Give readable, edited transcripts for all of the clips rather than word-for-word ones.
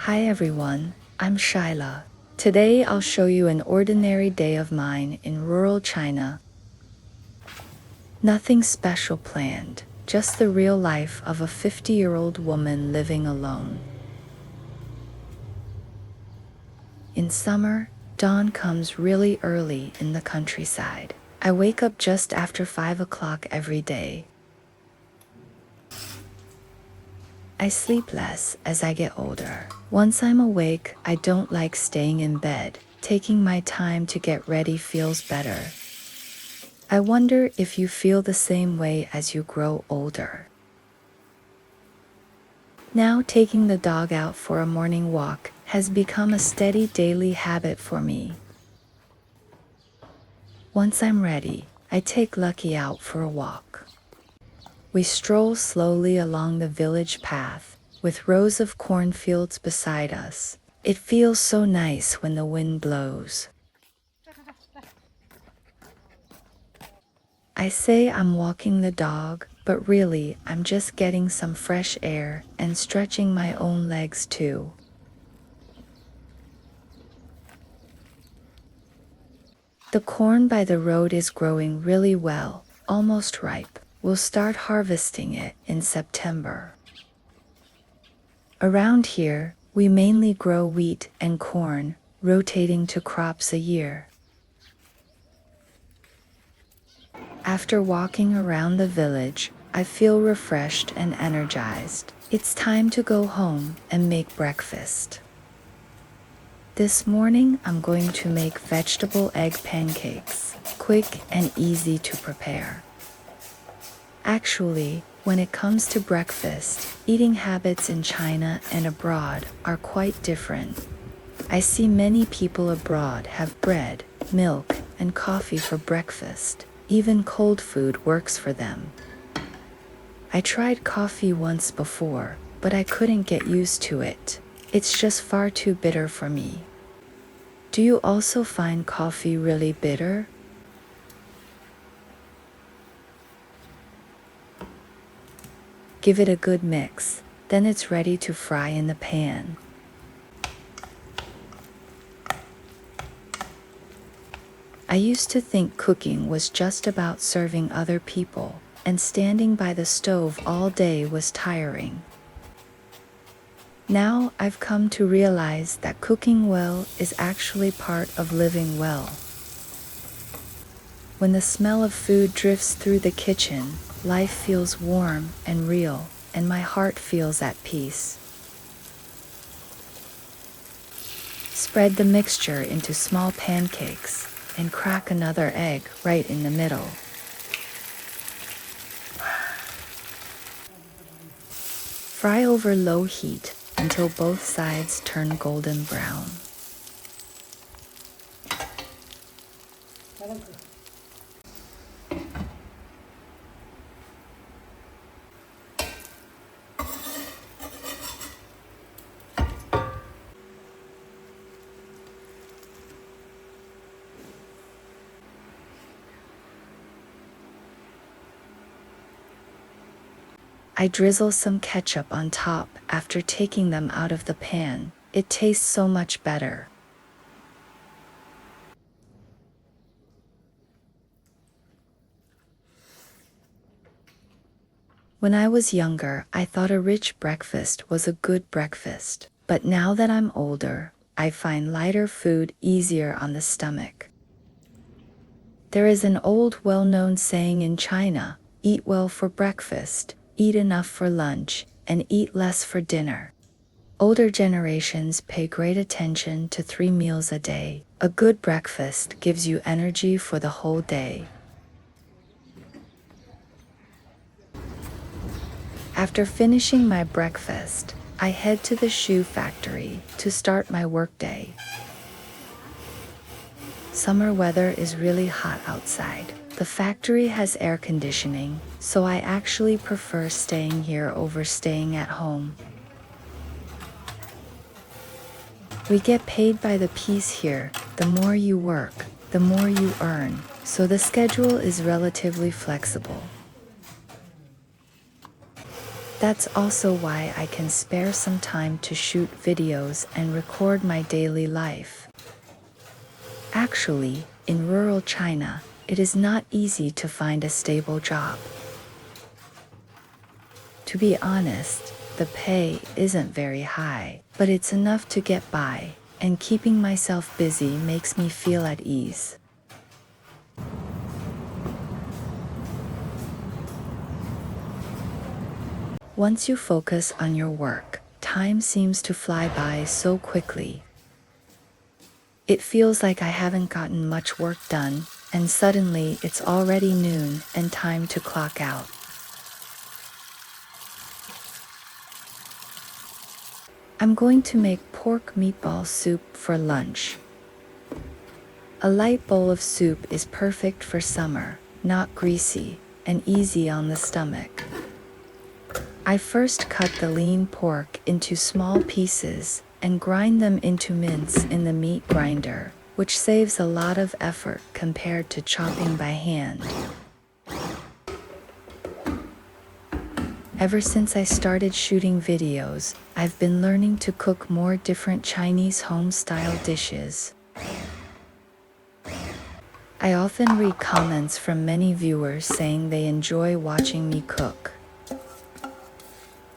Hi everyone, I'm Shyla. Today I'll show you an ordinary day of mine in rural China. Nothing special planned, just the real life of a 50-year-old woman living alone. In summer, dawn comes really early in the countryside. I wake up just after 5 o'clock every day. I sleep less as I get older. Once I'm awake, I don't like staying in bed. Taking my time to get ready feels better. I wonder if you feel the same way as you grow older. Now taking the dog out for a morning walk has become a steady daily habit for me. Once I'm ready, I take Lucky out for a walk. We stroll slowly along the village path, with rows of cornfields beside us. It feels so nice when the wind blows. I say I'm walking the dog, but really I'm just getting some fresh air and stretching my own legs too. The corn by the road is growing really well, almost ripe. We'll start harvesting it in September. Around here, we mainly grow wheat and corn, rotating 2 crops a year. After walking around the village, I feel refreshed and energized. It's time to go home and make breakfast. This morning, I'm going to make vegetable egg pancakes, quick and easy to prepare. Actually, when it comes to breakfast, eating habits in China and abroad are quite different. I see many people abroad have bread, milk, and coffee for breakfast. Even cold food works for them. I tried coffee once before, but I couldn't get used to it. It's just far too bitter for me. Do you also find coffee really bitter? Give it a good mix, then it's ready to fry in the pan. I used to think cooking was just about serving other people, and standing by the stove all day was tiring. Now I've come to realize that cooking well is actually part of living well. When the smell of food drifts through the kitchen, life feels warm and real, and my heart feels at peace. Spread the mixture into small pancakes and crack another egg right in the middle. Fry over low heat until both sides turn golden brown. I drizzle some ketchup on top after taking them out of the pan. It tastes so much better. When I was younger, I thought a rich breakfast was a good breakfast. But now that I'm older, I find lighter food easier on the stomach. There is an old well-known saying in China, eat well for breakfast, eat enough for lunch, and eat less for dinner. Older generations pay great attention to 3 meals a day. A good breakfast gives you energy for the whole day. After finishing my breakfast, I head to the shoe factory to start my workday. Summer weather is really hot outside. The factory has air conditioning, so I actually prefer staying here over staying at home. We get paid by the piece here. The more you work, the more you earn, so the schedule is relatively flexible. That's also why I can spare some time to shoot videos and record my daily life. Actually, in rural China, it is not easy to find a stable job. To be honest, the pay isn't very high, but it's enough to get by, and keeping myself busy makes me feel at ease. Once you focus on your work, time seems to fly by so quickly. It feels like I haven't gotten much work done, and suddenly it's already noon and time to clock out. I'm going to make pork meatball soup for lunch. A light bowl of soup is perfect for summer, not greasy, and easy on the stomach. I first cut the lean pork into small pieces and grind them into mince in the meat grinder, which saves a lot of effort compared to chopping by hand. Ever since I started shooting videos, I've been learning to cook more different Chinese home-style dishes. I often read comments from many viewers saying they enjoy watching me cook.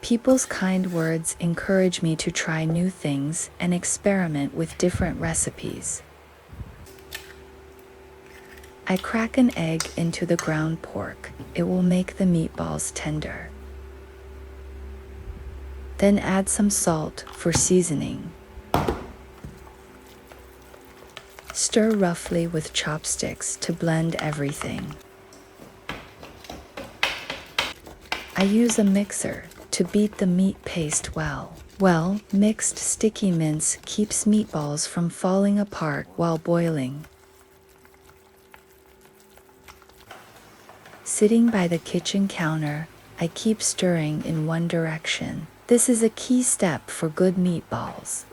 People's kind words encourage me to try new things and experiment with different recipes. I crack an egg into the ground pork. It will make the meatballs tender. Then add some salt for seasoning. Stir roughly with chopsticks to blend everything. I use a mixer to beat the meat paste well. Mixed sticky mince keeps meatballs from falling apart while boiling. Sitting by the kitchen counter, I keep stirring in one direction. This is a key step for good meatballs.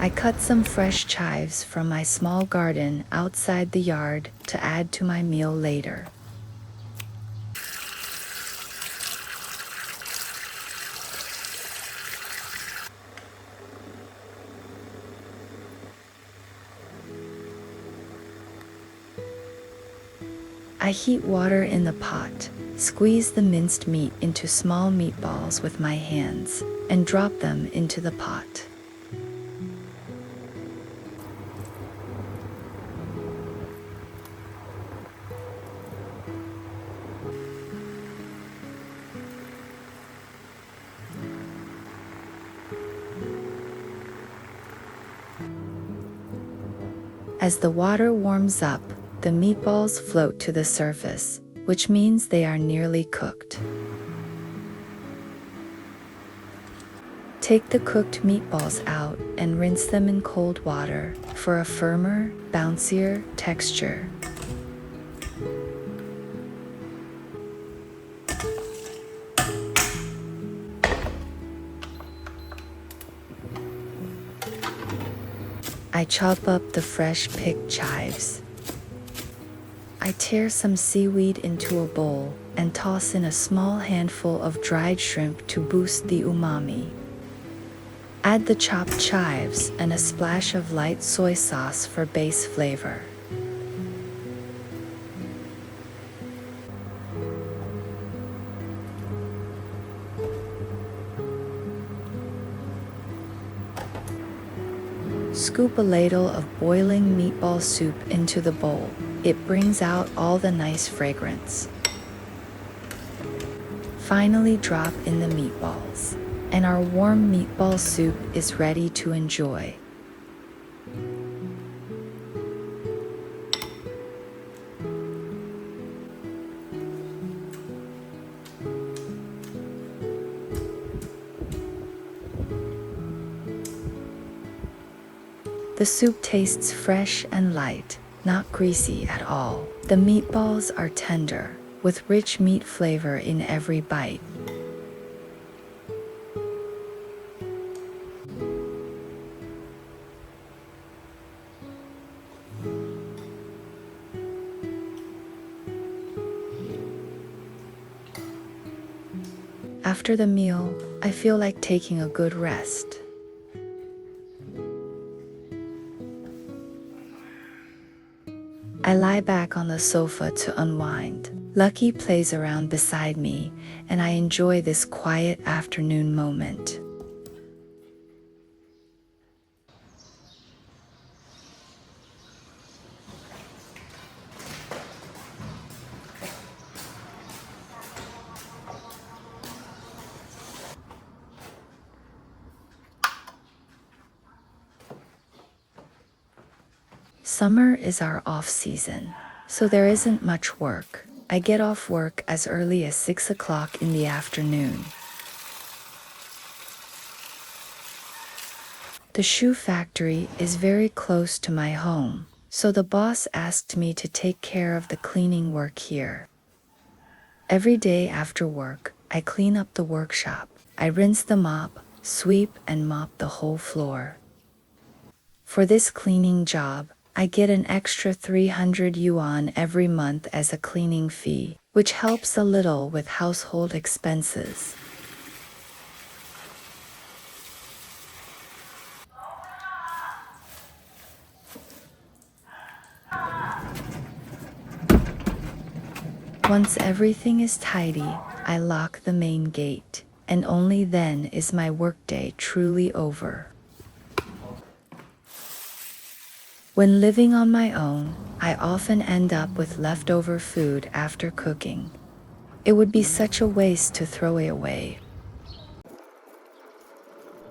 I cut some fresh chives from my small garden outside the yard to add to my meal later. I heat water in the pot, squeeze the minced meat into small meatballs with my hands, and drop them into the pot. As the water warms up, the meatballs float to the surface, which means they are nearly cooked. Take the cooked meatballs out and rinse them in cold water for a firmer, bouncier texture. I chop up the fresh picked chives. I tear some seaweed into a bowl and toss in a small handful of dried shrimp to boost the umami. Add the chopped chives and a splash of light soy sauce for base flavor. Scoop a ladle of boiling meatball soup into the bowl. It brings out all the nice fragrance. Finally drop in the meatballs, and our warm meatball soup is ready to enjoy. The soup tastes fresh and light, not greasy at all. The meatballs are tender, with rich meat flavor in every bite. After the meal, I feel like taking a good rest. I lie back on the sofa to unwind. Lucky plays around beside me, and I enjoy this quiet afternoon moment. Summer is our off season, so there isn't much work. I get off work as early as 6 o'clock in the afternoon. The shoe factory is very close to my home, so the boss asked me to take care of the cleaning work here. Every day after work, I clean up the workshop. I rinse the mop, sweep, and mop the whole floor. For this cleaning job, I get an extra 300 yuan every month as a cleaning fee, which helps a little with household expenses. Once everything is tidy, I lock the main gate, and only then is my workday truly over. When living on my own, I often end up with leftover food after cooking. It would be such a waste to throw it away.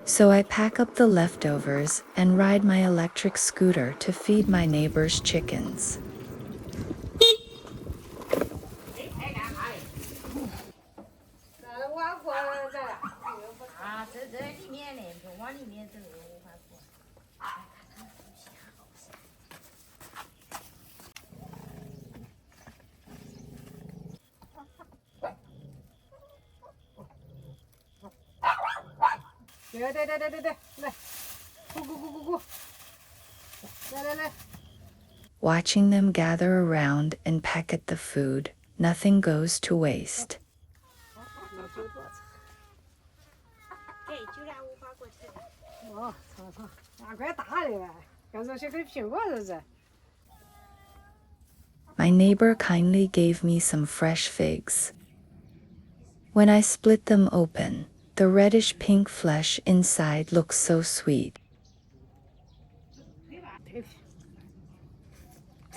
So I pack up the leftovers and ride my electric scooter to feed my neighbor's chickens. Watching them gather around and peck at the food, nothing goes to waste. My neighbor kindly gave me some fresh figs. When I split them open, the reddish pink flesh inside looks so sweet.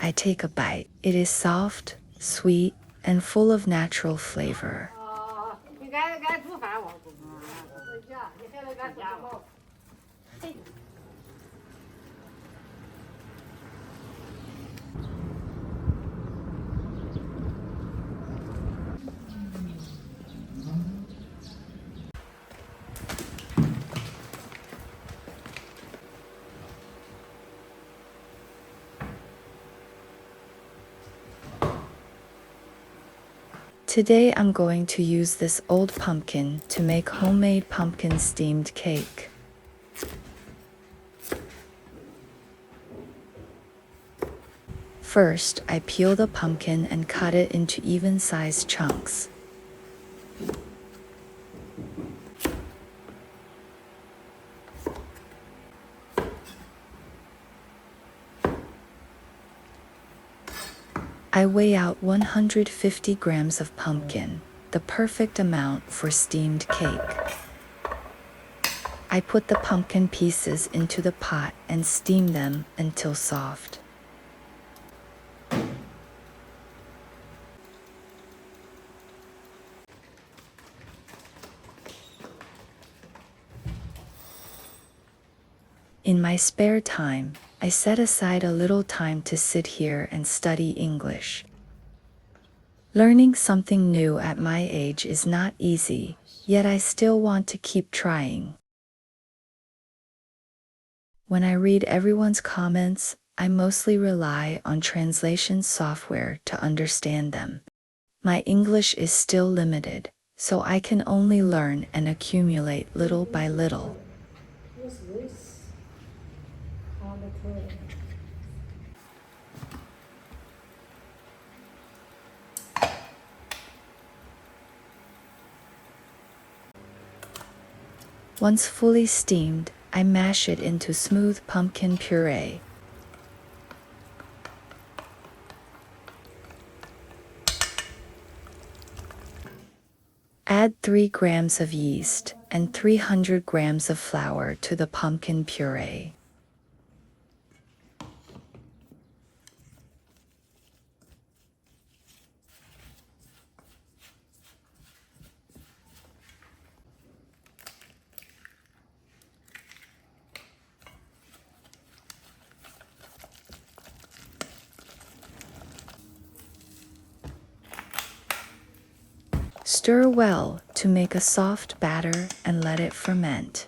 I take a bite. It is soft, sweet, and full of natural flavor. Today I'm going to use this old pumpkin to make homemade pumpkin steamed cake. First, I peel the pumpkin and cut it into even-sized chunks. I weigh out 150 grams of pumpkin, the perfect amount for steamed cake. I put the pumpkin pieces into the pot and steam them until soft. In my spare time, I set aside a little time to sit here and study English. Learning something new at my age is not easy, yet I still want to keep trying. When I read everyone's comments, I mostly rely on translation software to understand them. My English is still limited, so I can only learn and accumulate little by little. Once fully steamed, I mash it into smooth pumpkin puree. Add 3 grams of yeast and 300 grams of flour to the pumpkin puree. Stir well to make a soft batter and let it ferment.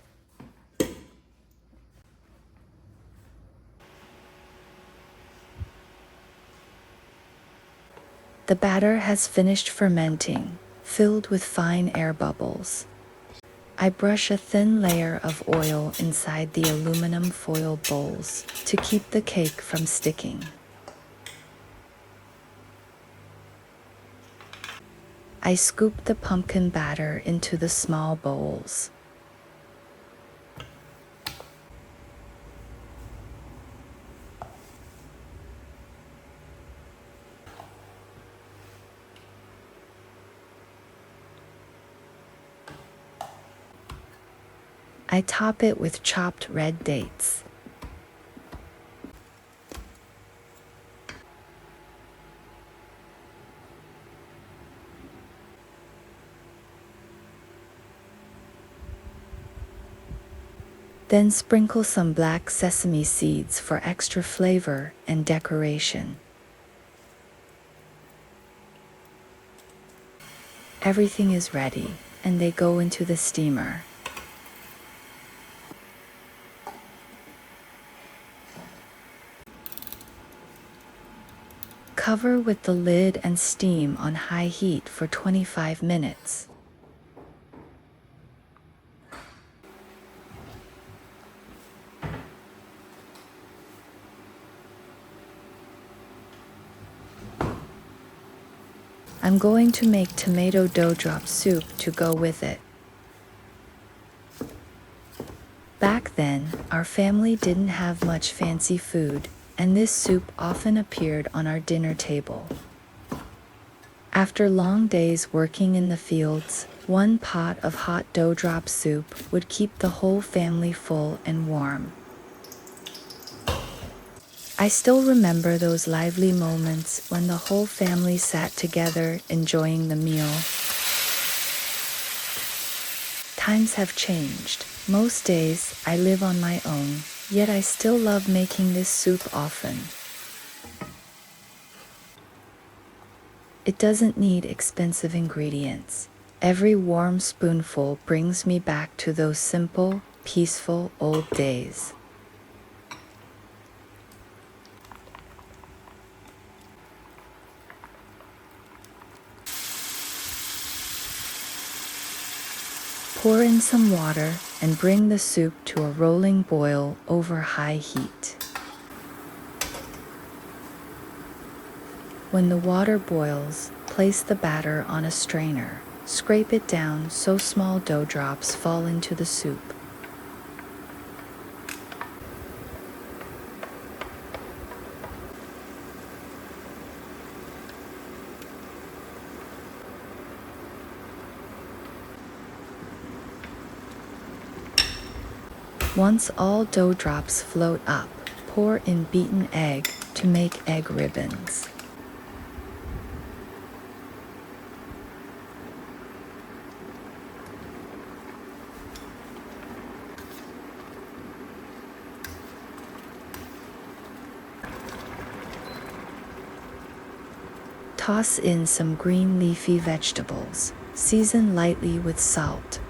The batter has finished fermenting, filled with fine air bubbles. I brush a thin layer of oil inside the aluminum foil bowls to keep the cake from sticking. I scoop the pumpkin batter into the small bowls. I top it with chopped red dates. Then sprinkle some black sesame seeds for extra flavor and decoration. Everything is ready, and they go into the steamer. Cover with the lid and steam on high heat for 25 minutes. I'm going to make tomato dough drop soup to go with it. Back then, our family didn't have much fancy food, and this soup often appeared on our dinner table. After long days working in the fields, one pot of hot dough drop soup would keep the whole family full and warm. I still remember those lively moments when the whole family sat together enjoying the meal. Times have changed. Most days I live on my own, yet I still love making this soup often. It doesn't need expensive ingredients. Every warm spoonful brings me back to those simple, peaceful old days. Pour in some water and bring the soup to a rolling boil over high heat. When the water boils, place the batter on a strainer. Scrape it down so small dough drops fall into the soup. Once all dough drops float up, pour in beaten egg to make egg ribbons. Toss in some green leafy vegetables. Season lightly with salt.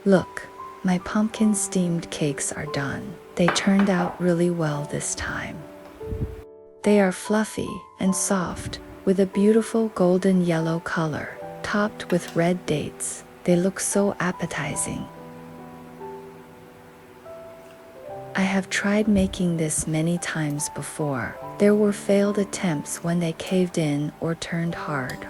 Look, my pumpkin steamed cakes are done. They turned out really well this time. They are fluffy and soft, with a beautiful golden yellow color, topped with red dates. They look so appetizing. I have tried making this many times before. There were failed attempts when they caved in or turned hard.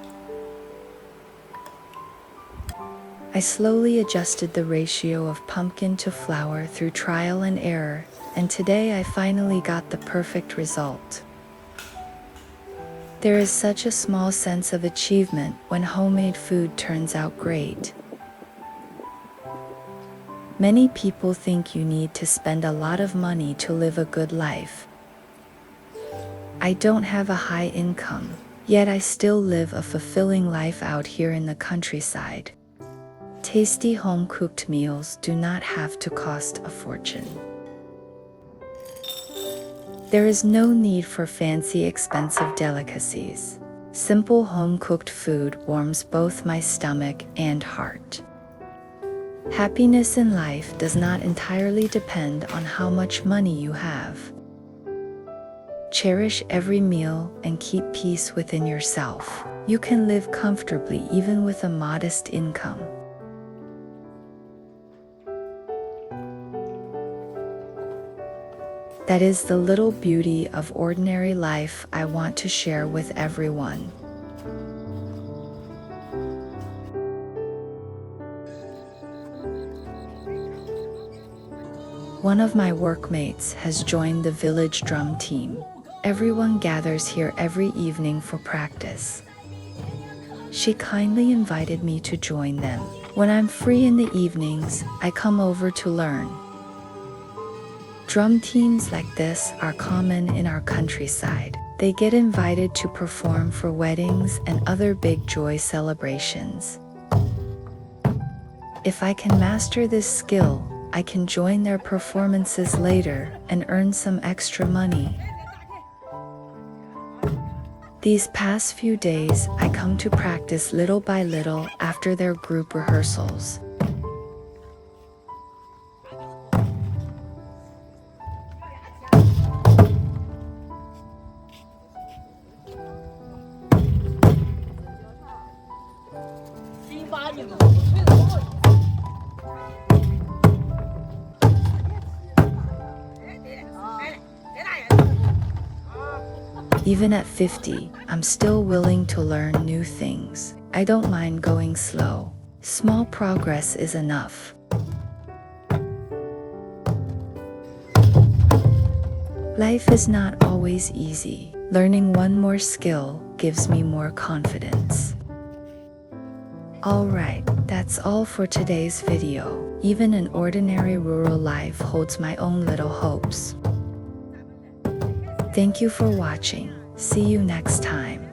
I slowly adjusted the ratio of pumpkin to flour through trial and error, and today I finally got the perfect result. There is such a small sense of achievement when homemade food turns out great. Many people think you need to spend a lot of money to live a good life. I don't have a high income, yet I still live a fulfilling life out here in the countryside. Tasty home-cooked meals do not have to cost a fortune. There is no need for fancy, expensive delicacies. Simple home-cooked food warms both my stomach and heart. Happiness in life does not entirely depend on how much money you have. Cherish every meal and keep peace within yourself. You can live comfortably even with a modest income. That is the little beauty of ordinary life I want to share with everyone. One of my workmates has joined the village drum team. Everyone gathers here every evening for practice. She kindly invited me to join them. When I'm free in the evenings, I come over to learn. Drum teams like this are common in our countryside. They get invited to perform for weddings and other big joy celebrations. If I can master this skill, I can join their performances later and earn some extra money. These past few days, I come to practice little by little after their group rehearsals. Even at 50, I'm still willing to learn new things. I don't mind going slow. Small progress is enough. Life is not always easy. Learning one more skill gives me more confidence. Alright, that's all for today's video. Even an ordinary rural life holds my own little hopes. Thank you for watching. See you next time.